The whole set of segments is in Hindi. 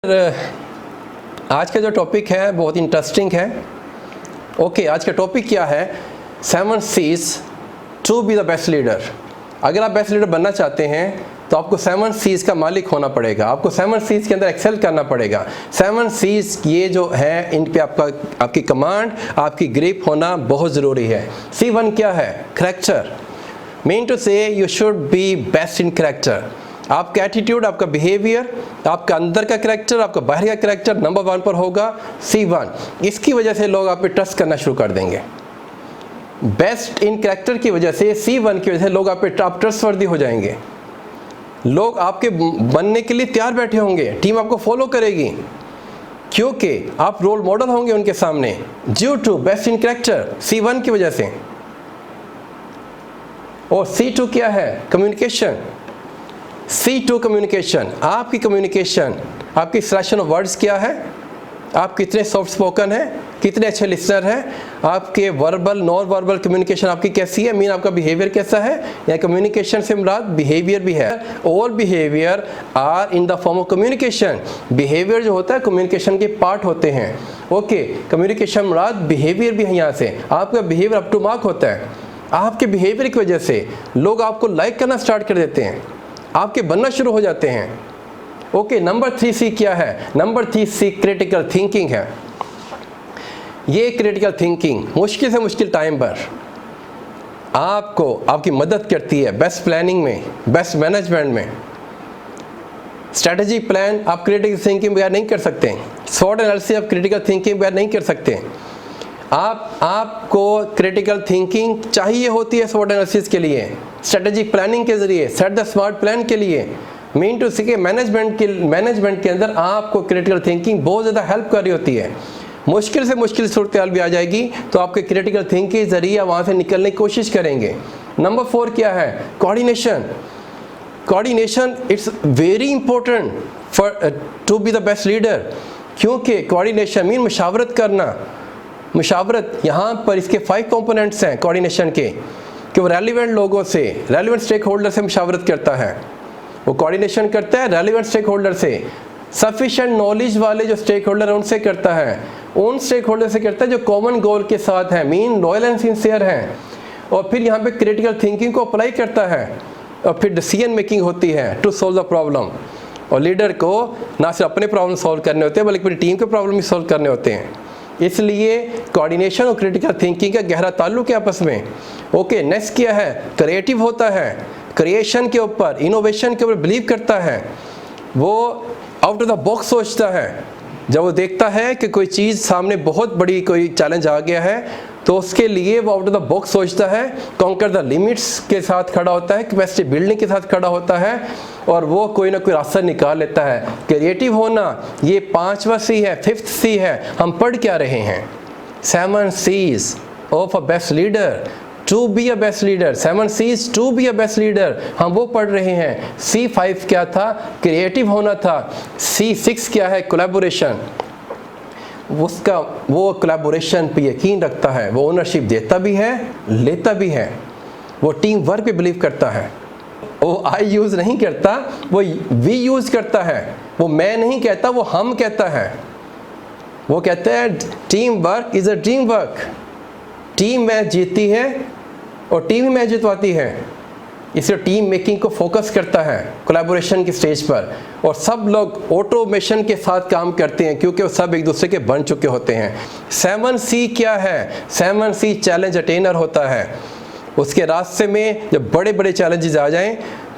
आज का जो टॉपिक है बहुत इंटरेस्टिंग है। आज का टॉपिक क्या है? 7 C's to be the best leader. अगर आप बेस्ट लीडर बनना चाहते हैं तो आपको 7 C's का मालिक होना पड़ेगा। आपको 7 C's के अंदर एक्सेल करना पड़ेगा। 7 C's ये जो है, इन पे आपकी कमांड, आपकी ग्रिप होना बहुत ज़रूरी है। C1 क्या है? करेक्टर। मीन टू से you should be best in character. आपका एटीट्यूड, आपका बिहेवियर, आपका अंदर का करेक्टर, आपका बाहर का करेक्टर नंबर 1 पर होगा। C1 इसकी वजह से लोग आप पे ट्रस्ट करना शुरू कर देंगे। बेस्ट इन करेक्टर की वजह से, C1 की वजह से लोग आप ट्रस्टवर्दी हो जाएंगे। लोग आपके बनने के लिए तैयार बैठे होंगे, टीम आपको फॉलो करेगी क्योंकि आप रोल मॉडल होंगे उनके सामने। Due to best in character, C1 की वजह से। और C2 क्या है? कम्युनिकेशन। C2 communication. आपकी कम्युनिकेशन, आपकी सिलेक्शन ऑफ वर्ड्स क्या है, आप कितने सॉफ्ट स्पोकन हैं, कितने अच्छे लिसनर हैं, आपके वर्बल नॉन वर्बल कम्युनिकेशन आपकी कैसी है, मीन आपका बिहेवियर कैसा है। या कम्युनिकेशन से मुराद बिहेवियर भी है। All behaviour are in the form of communication. Behaviour जो होता है कम्युनिकेशन के पार्ट होते हैं। कम्युनिकेशन मुराद बिहेवियर भी है। यहाँ से आपका बिहेवियर अप टू मार्क होता है। आपके बिहेवियर की वजह से लोग आपको लाइक करना स्टार्ट कर देते हैं, आपके बनना शुरू हो जाते हैं। नंबर 3 C क्या है? नंबर 3 C क्रिटिकल थिंकिंग है। ये क्रिटिकल थिंकिंग मुश्किल से मुश्किल टाइम पर आपको आपकी मदद करती है बेस्ट प्लानिंग में, बेस्ट मैनेजमेंट में। स्ट्रेटजी प्लान आप क्रिटिकल थिंकिंग बगैर नहीं कर सकते। शॉर्ट एनालिसिस आप क्रिटिकल थिंकिंग बगैर नहीं कर सकते। आपको क्रिटिकल थिंकिंग चाहिए होती है शॉर्ट एनालिसिस के लिए, स्ट्रेटेजिक प्लानिंग के जरिए, सेट द स्मार्ट प्लान के लिए। मीन टू से मैनेजमेंट के अंदर आपको क्रिटिकल थिंकिंग बहुत ज़्यादा हेल्प कर रही होती है। मुश्किल से मुश्किल सूरत हाल भी आ जाएगी तो आपके क्रिटिकल थिंकिंग के जरिए वहाँ से निकलने की कोशिश करेंगे। नंबर 4 क्या है? Coordination. Coordination it's very important for to be the best leader. क्योंकि कोऑर्डिनेशन मीन मुशावरत करना। मुशावरत यहाँ पर इसके 5 कंपोनेंट्स हैं कोऑर्डिनेशन के, कि वो रेलिवेंट लोगों से, रेलिवेंट स्टेक होल्डर से मुशावरत करता है। वो कोऑर्डिनेशन करता है रेलिवेंट स्टेक होल्डर से। सफिशिएंट नॉलेज वाले जो स्टेक होल्डर हैं उनसे करता है। उन स्टेक होल्डर से करता है जो कॉमन गोल के साथ हैं, मीन लॉयल एंड सिंसियर हैं। और फिर यहाँ पे क्रिटिकल थिंकिंग को अप्लाई करता है। और फिर डिसीजन मेकिंग होती है टू सॉल्व द प्रॉब्लम। और लीडर को ना सिर्फ अपने प्रॉब्लम सॉल्व करने होते हैं बल्कि पूरी टीम के प्रॉब्लम भी सॉल्व करने होते हैं। इसलिए कोऑर्डिनेशन और क्रिटिकल थिंकिंग का गहरा ताल्लुक है आपस में। नेक्स्ट क्या है? क्रिएटिव होता है। क्रिएशन के ऊपर, इनोवेशन के ऊपर बिलीव करता है। वो आउट ऑफ द बॉक्स सोचता है। जब वो देखता है कि कोई चीज़ सामने बहुत बड़ी कोई चैलेंज आ गया है तो उसके लिए वो आउट ऑफ द बॉक्स सोचता है, कॉन्कर द लिमिट्स के साथ खड़ा होता है, कैपेसिटी बिल्डिंग के साथ खड़ा होता है और वो कोई ना कोई रास्ता निकाल लेता है। क्रिएटिव होना ये 5वां C है, 5th C है। हम पढ़ क्या रहे हैं? 7 C's of a best leader to be a best leader. 7 C's to be a best leader हम वो पढ़ रहे हैं। C5 क्या था? क्रिएटिव होना था। C6 क्या है? कोलैबोरेशन। उसका वो कोलैबोरेशन पे यकीन रखता है, वो ओनरशिप देता भी है, लेता भी है, वो टीम वर्क पे बिलीव करता है। वो आई यूज़ नहीं करता, वो वी यूज़ करता है। वो मैं नहीं कहता, वो हम कहता है। वो कहता है team work is a team work. Team match जीतती है और टीम ही मैच जितवाती है। इसलिए टीम मेकिंग को फोकस करता है कोलैबोरेशन की स्टेज पर। और सब लोग ऑटोमेशन के साथ काम करते हैं क्योंकि वो सब एक दूसरे के बन चुके होते हैं। 7 C क्या है? 7 C चैलेंज अटेनर होता है। उसके रास्ते में जब बड़े बड़े चैलेंजेस आ जाएं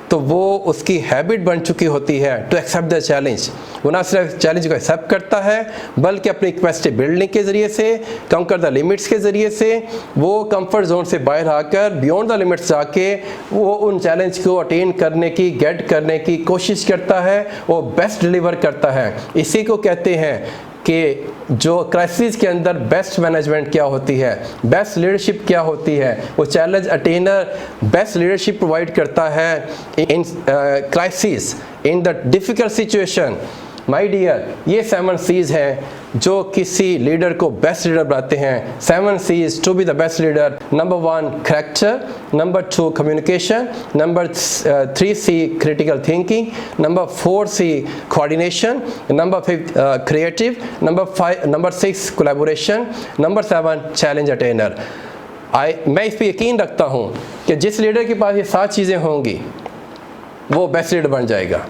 तो वो उसकी हैबिट बन चुकी होती है टू एक्सेप्ट द चैलेंज। वो ना सिर्फ चैलेंज को एक्सेप्ट करता है बल्कि अपनी कैपेसिटी बिल्डिंग के ज़रिए से, कॉन्कर द लिमिट्स के ज़रिए से, वो कंफर्ट जोन से बाहर आकर बियॉन्ड द लिमिट्स जाके वो उन चैलेंज को अटेन करने की, गेट करने की कोशिश करता है। वो बेस्ट डिलीवर करता है। इसी को कहते हैं कि जो क्राइसिस के अंदर बेस्ट मैनेजमेंट क्या होती है, बेस्ट लीडरशिप क्या होती है। वो challenge attainer best leadership provide करता है in crisis, in the difficult situation. My dear, ये 7 C's हैं जो किसी लीडर को बेस्ट लीडर बनाते हैं। 7 C's to be the best leader. Number 1 character, number 2 communication, number 3 C critical thinking, number 4 C coordination, number 5 creative, number 6 collaboration, number 7 challenge attainer. मैं इस पर यकीन रखता हूँ कि जिस लीडर के पास ये 7 चीज़ें होंगी वो बेस्ट लीडर बन जाएगा।